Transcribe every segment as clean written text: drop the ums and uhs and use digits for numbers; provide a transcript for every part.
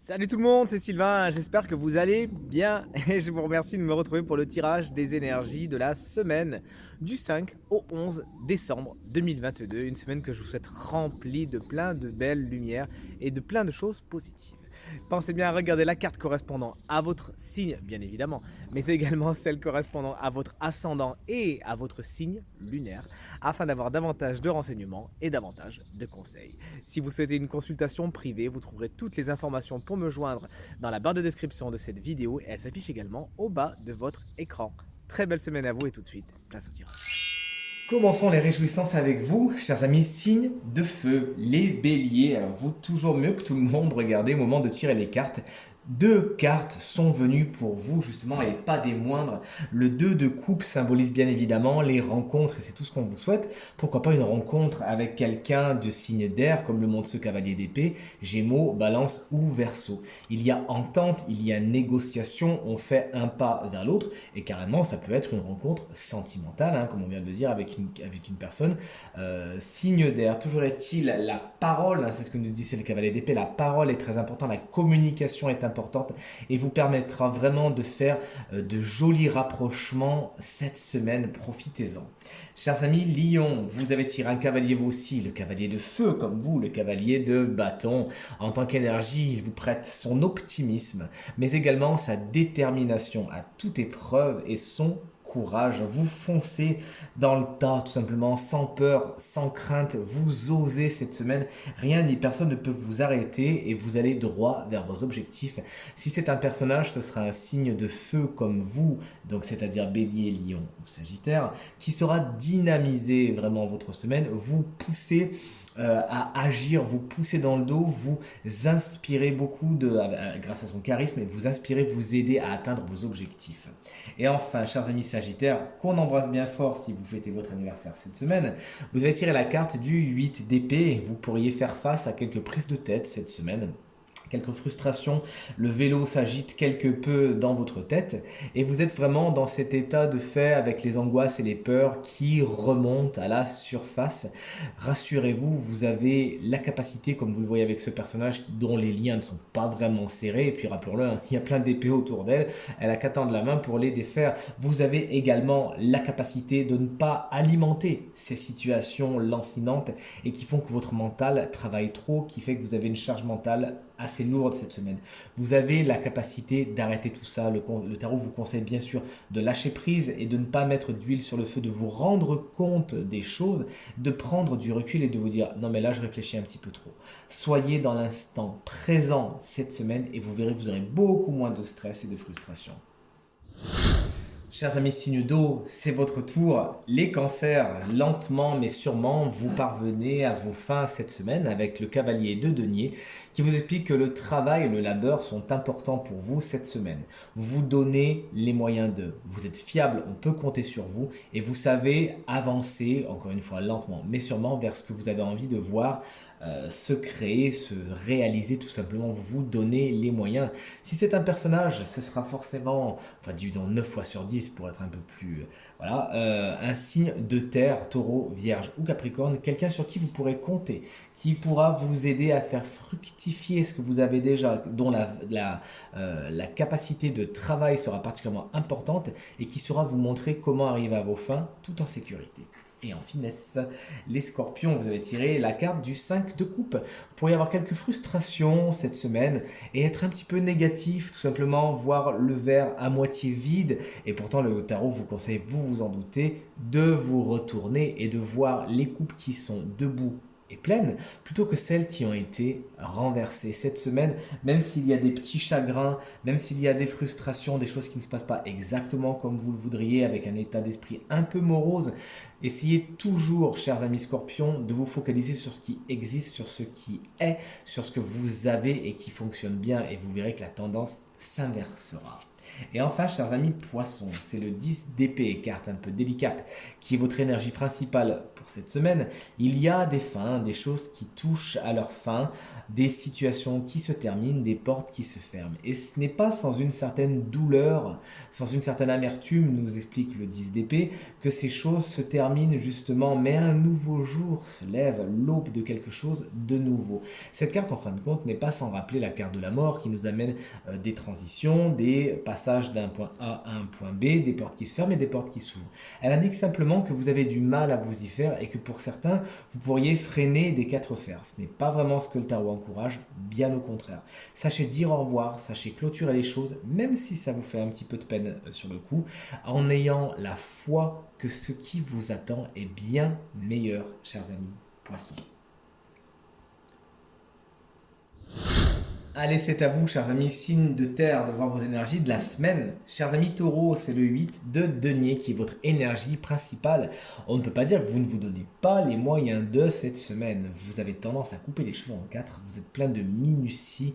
Salut tout le monde, c'est Sylvain, j'espère que vous allez bien et je vous remercie de me retrouver pour le tirage des énergies de la semaine du 5 au 11 décembre 2022, une semaine que je vous souhaite remplie de plein de belles lumières et de plein de choses positives. Pensez bien à regarder la carte correspondant à votre signe, bien évidemment, mais également celle correspondant à votre ascendant et à votre signe lunaire, afin d'avoir davantage de renseignements et davantage de conseils. Si vous souhaitez une consultation privée, vous trouverez toutes les informations pour me joindre dans la barre de description de cette vidéo et elle s'affiche également au bas de votre écran. Très belle semaine à vous et tout de suite, place au tirage. Commençons les réjouissances avec vous, chers amis, signes de feu, les béliers. Alors vous, toujours mieux que tout le monde, regardez au moment de tirer les cartes. Deux cartes sont venues pour vous justement et pas des moindres. Le 2 de coupe symbolise bien évidemment les rencontres et c'est tout ce qu'on vous souhaite. Pourquoi pas une rencontre avec quelqu'un de signe d'air comme le montre ce cavalier d'épée, Gémeaux, Balance ou Verseau. Il y a entente, il y a négociation, on fait un pas vers l'autre et carrément ça peut être une rencontre sentimentale, hein, comme on vient de le dire avec une personne. Signe d'air, toujours est-il la parole, hein, c'est ce que nous dit c'est le cavalier d'épée, la parole est très importante, la communication est importante et vous permettra vraiment de faire de jolis rapprochements cette semaine. Profitez-en. Chers amis, Lion, vous avez tiré un cavalier vous aussi, le cavalier de feu comme vous, le cavalier de bâton. En tant qu'énergie, il vous prête son optimisme, mais également sa détermination à toute épreuve et son courage. Vous foncez dans le tas, tout simplement, sans peur, sans crainte. Vous osez cette semaine. Rien ni personne ne peut vous arrêter et vous allez droit vers vos objectifs. Si c'est un personnage, ce sera un signe de feu comme vous, donc c'est-à-dire Bélier, Lion ou Sagittaire, qui sera dynamisé vraiment votre semaine. Vous poussez à agir, vous poussez dans le dos, vous inspirez beaucoup grâce à son charisme et vous inspirez, vous aider à atteindre vos objectifs. Et enfin, chers amis Sagittaires, qu'on embrasse bien fort si vous fêtez votre anniversaire cette semaine, vous avez tiré la carte du 8 d'épée. Vous pourriez faire face à quelques prises de tête cette semaine, quelques frustrations, le vélo s'agite quelque peu dans votre tête et vous êtes vraiment dans cet état de fait avec les angoisses et les peurs qui remontent à la surface. Rassurez-vous, vous avez la capacité, comme vous le voyez avec ce personnage dont les liens ne sont pas vraiment serrés, et puis rappelons-le, hein, il y a plein d'épées autour d'elle, elle a qu'à tendre la main pour les défaire. Vous avez également la capacité de ne pas alimenter ces situations lancinantes et qui font que votre mental travaille trop, qui fait que vous avez une charge mentale assez lourde cette semaine. Vous avez la capacité d'arrêter tout ça. Le tarot vous conseille bien sûr de lâcher prise et de ne pas mettre d'huile sur le feu, de vous rendre compte des choses, de prendre du recul et de vous dire non mais là je réfléchis un petit peu trop. Soyez dans l'instant présent cette semaine et vous verrez que vous aurez beaucoup moins de stress et de frustration. Chers amis signes d'eau, c'est votre tour. Les cancers, lentement mais sûrement, vous parvenez à vos fins cette semaine avec le cavalier de denier qui vous explique que le travail et le labeur sont importants pour vous cette semaine. Vous donnez les moyens d'eux. Vous êtes fiable, on peut compter sur vous et vous savez avancer, encore une fois lentement mais sûrement, vers ce que vous avez envie de voir se créer, se réaliser tout simplement, vous donner les moyens. Si c'est un personnage, ce sera forcément, enfin disons 9 fois sur 10 pour être un peu plus, voilà, un signe de terre, taureau, vierge ou capricorne, quelqu'un sur qui vous pourrez compter, qui pourra vous aider à faire fructifier ce que vous avez déjà, dont la capacité de travail sera particulièrement importante et qui saura vous montrer comment arriver à vos fins tout en sécurité. Et en finesse, les scorpions, vous avez tiré la carte du 5 de coupe. Vous pourriez avoir quelques frustrations cette semaine et être un petit peu négatif, tout simplement voir le verre à moitié vide. Et pourtant, le tarot vous conseille, vous vous en doutez, de vous retourner et de voir les coupes qui sont debout et pleines, plutôt que celles qui ont été renversées cette semaine, même s'il y a des petits chagrins, même s'il y a des frustrations, des choses qui ne se passent pas exactement comme vous le voudriez, avec un état d'esprit un peu morose, essayez toujours, chers amis scorpions, de vous focaliser sur ce qui existe, sur ce qui est, sur ce que vous avez et qui fonctionne bien, et vous verrez que la tendance s'inversera. Et enfin, chers amis poissons, c'est le 10 d'épée, carte un peu délicate, qui est votre énergie principale pour cette semaine. Il y a des fins, des choses qui touchent à leur fin, des situations qui se terminent, des portes qui se ferment. Et ce n'est pas sans une certaine douleur, sans une certaine amertume, nous explique le 10 d'épée, que ces choses se terminent justement, mais un nouveau jour se lève, l'aube de quelque chose de nouveau. Cette carte, en fin de compte, n'est pas sans rappeler la carte de la mort qui nous amène des transitions, des passages d'un point A à un point B, des portes qui se ferment et des portes qui s'ouvrent. Elle indique simplement que vous avez du mal à vous y faire et que pour certains, vous pourriez freiner des quatre fers. Ce n'est pas vraiment ce que le tarot encourage, bien au contraire. Sachez dire au revoir, sachez clôturer les choses, même si ça vous fait un petit peu de peine sur le coup, en ayant la foi que ce qui vous attend est bien meilleur, chers amis poissons. Allez, c'est à vous, chers amis, signe de terre, de voir vos énergies de la semaine. Chers amis taureaux, c'est le 8 de denier qui est votre énergie principale. On ne peut pas dire que vous ne vous donnez pas les moyens de cette semaine. Vous avez tendance à couper les cheveux en quatre, vous êtes plein de minutie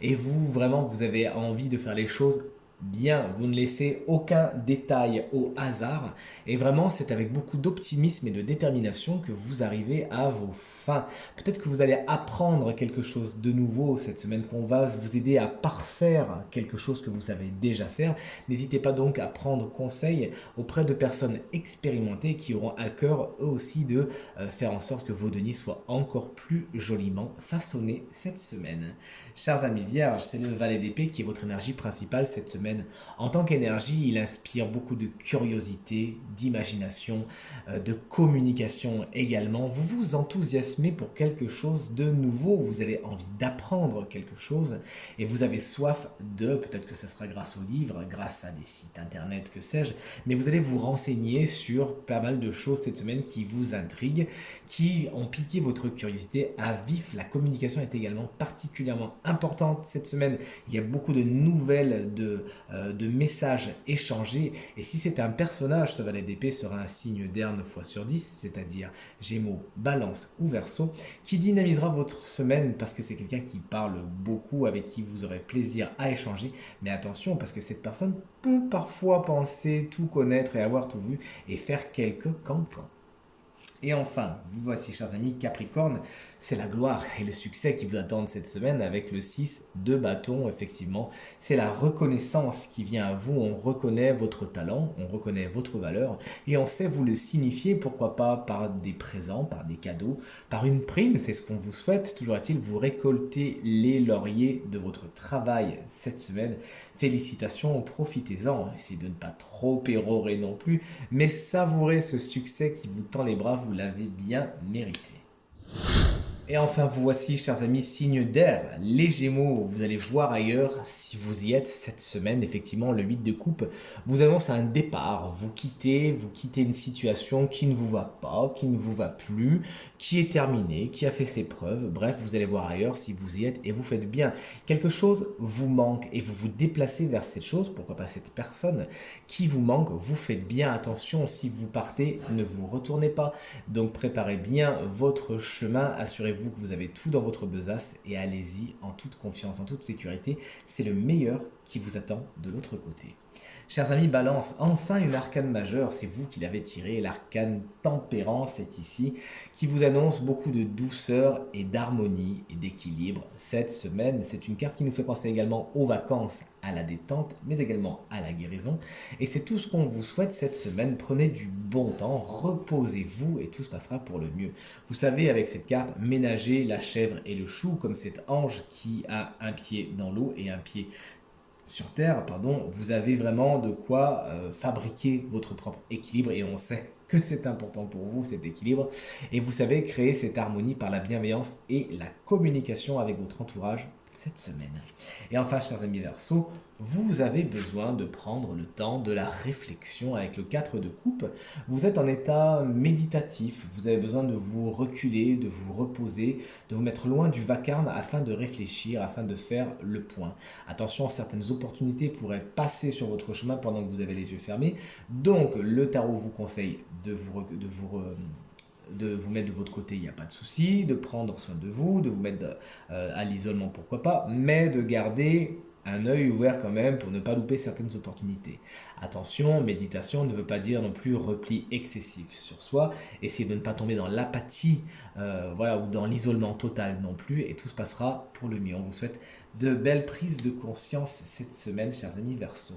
et vous, vraiment, vous avez envie de faire les choses bien. Vous ne laissez aucun détail au hasard et vraiment, c'est avec beaucoup d'optimisme et de détermination que vous arrivez à vos fins. Peut-être que vous allez apprendre quelque chose de nouveau cette semaine, qu'on va vous aider à parfaire quelque chose que vous savez déjà faire. N'hésitez pas donc à prendre conseil auprès de personnes expérimentées qui auront à cœur eux aussi de faire en sorte que vos deniers soient encore plus joliment façonnés cette semaine. Chers amis vierges, c'est le valet d'épée qui est votre énergie principale cette semaine. En tant qu'énergie, il inspire beaucoup de curiosité, d'imagination, de communication également. Vous vous enthousiasmez pour quelque chose de nouveau, vous avez envie d'apprendre quelque chose et vous avez soif de, peut-être que ça sera grâce aux livres, grâce à des sites internet, que sais-je, mais vous allez vous renseigner sur pas mal de choses cette semaine qui vous intriguent, qui ont piqué votre curiosité à vif. La communication est également particulièrement importante cette semaine. Il y a beaucoup de nouvelles, de messages échangés et si c'est un personnage, ce valet d'épée sera un signe d'air 9 fois sur 10, c'est-à-dire Gémeaux, Balance ou Verseau, qui dynamisera votre semaine parce que c'est quelqu'un qui parle beaucoup, avec qui vous aurez plaisir à échanger. Mais attention, parce que cette personne peut parfois penser tout connaître et avoir tout vu et faire quelques cancans. Et enfin, vous voici, chers amis Capricorne, c'est la gloire et le succès qui vous attendent cette semaine avec le 6 de bâton, effectivement. C'est la reconnaissance qui vient à vous, on reconnaît votre talent, on reconnaît votre valeur et on sait vous le signifier, pourquoi pas par des présents, par des cadeaux, par une prime, c'est ce qu'on vous souhaite. Toujours est-il, vous récoltez les lauriers de votre travail cette semaine. Félicitations, profitez-en, essayez de ne pas trop pérorer non plus, mais savourez ce succès qui vous tend les bras, vous l'avez bien mérité. Et enfin, vous voici, chers amis, signe d'air, les Gémeaux. Vous allez voir ailleurs, si vous y êtes cette semaine, effectivement, le 8 de coupe vous annonce un départ. Vous quittez une situation qui ne vous va pas, qui ne vous va plus, qui est terminée, qui a fait ses preuves. Bref, vous allez voir ailleurs si vous y êtes et vous faites bien. Quelque chose vous manque et vous vous déplacez vers cette chose, pourquoi pas cette personne qui vous manque. Vous faites bien attention, si vous partez, ne vous retournez pas. Donc préparez bien votre chemin, assurez-vous que vous avez tout dans votre besace et allez-y en toute confiance, en toute sécurité. C'est le meilleur qui vous attend de l'autre côté. Chers amis Balance, enfin une arcane majeure, c'est vous qui l'avez tiré, l'arcane Tempérance est ici, qui vous annonce beaucoup de douceur et d'harmonie et d'équilibre cette semaine. C'est une carte qui nous fait penser également aux vacances, à la détente, mais également à la guérison. Et c'est tout ce qu'on vous souhaite cette semaine. Prenez du bon temps, reposez-vous et tout se passera pour le mieux. Vous savez, avec cette carte, ménager la chèvre et le chou, comme cet ange qui a un pied dans l'eau et un pied sur Terre, pardon, vous avez vraiment de quoi fabriquer votre propre équilibre et on sait que c'est important pour vous cet équilibre et vous savez créer cette harmonie par la bienveillance et la communication avec votre entourage cette semaine. Et enfin, chers amis Verseaux, vous avez besoin de prendre le temps de la réflexion avec le 4 de coupe. Vous êtes en état méditatif, vous avez besoin de vous reculer, de vous reposer, de vous mettre loin du vacarme afin de réfléchir, afin de faire le point. Attention, certaines opportunités pourraient passer sur votre chemin pendant que vous avez les yeux fermés. Donc, le tarot vous conseille de vous mettre de votre côté, il n'y a pas de souci, de prendre soin de vous, de vous mettre à l'isolement, pourquoi pas, mais de garder un œil ouvert quand même pour ne pas louper certaines opportunités. Attention, méditation ne veut pas dire non plus repli excessif sur soi. Essayez de ne pas tomber dans l'apathie, voilà, ou dans l'isolement total non plus, et tout se passera pour le mieux. On vous souhaite de belles prises de conscience cette semaine, chers amis Verseau.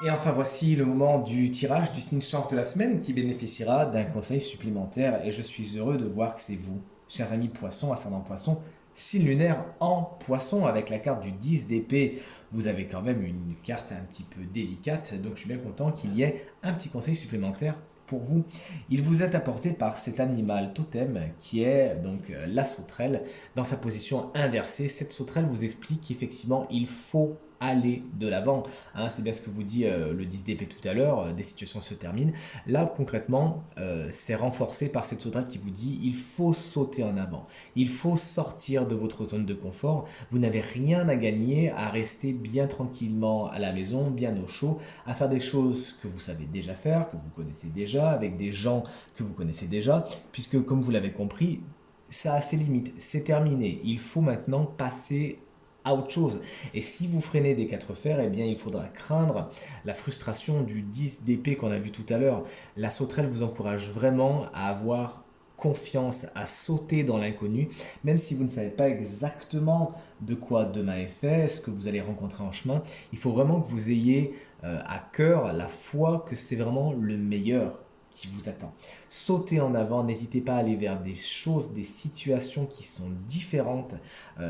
Et enfin, voici le moment du tirage du signe chance de la semaine qui bénéficiera d'un conseil supplémentaire. Et je suis heureux de voir que c'est vous, chers amis Poissons, ascendant Poisson, signe lunaire en Poisson avec la carte du 10 d'épée. Vous avez quand même une carte un petit peu délicate, donc je suis bien content qu'il y ait un petit conseil supplémentaire pour vous. Il vous est apporté par cet animal totem qui est donc la sauterelle dans sa position inversée. Cette sauterelle vous explique qu'effectivement il faut aller de l'avant. Hein, c'est bien ce que vous dit le 10 d'épée tout à l'heure, des situations se terminent. Là concrètement, c'est renforcé par cette sauterelle qui vous dit il faut sauter en avant. Il faut sortir de votre zone de confort. Vous n'avez rien à gagner à rester bien tranquillement à la maison, bien au chaud, à faire des choses que vous savez déjà faire, que vous connaissez déjà, avec des gens que vous connaissez déjà, puisque comme vous l'avez compris, ça a ses limites, c'est terminé. Il faut maintenant passer à autre chose. Et si vous freinez des quatre fers, eh bien il faudra craindre la frustration du 10 d'épée qu'on a vu tout à l'heure. La sauterelle vous encourage vraiment à avoir confiance, à sauter dans l'inconnu, même si vous ne savez pas exactement de quoi demain est fait, ce que vous allez rencontrer en chemin. Il faut vraiment que vous ayez à cœur la foi que c'est vraiment le meilleur qui vous attend. Sautez en avant, n'hésitez pas à aller vers des choses, des situations qui sont différentes,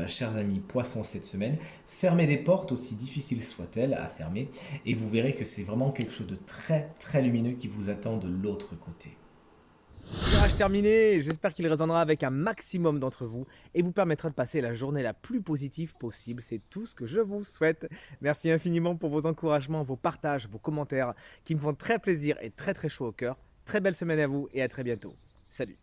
chers amis poissons, cette semaine. Fermez des portes, aussi difficiles soient-elles à fermer, et vous verrez que c'est vraiment quelque chose de très très lumineux qui vous attend de l'autre côté. Tirage terminé, j'espère qu'il résonnera avec un maximum d'entre vous et vous permettra de passer la journée la plus positive possible. C'est tout ce que je vous souhaite. Merci infiniment pour vos encouragements, vos partages, vos commentaires qui me font très plaisir et très très chaud au cœur. Très belle semaine à vous et à très bientôt. Salut.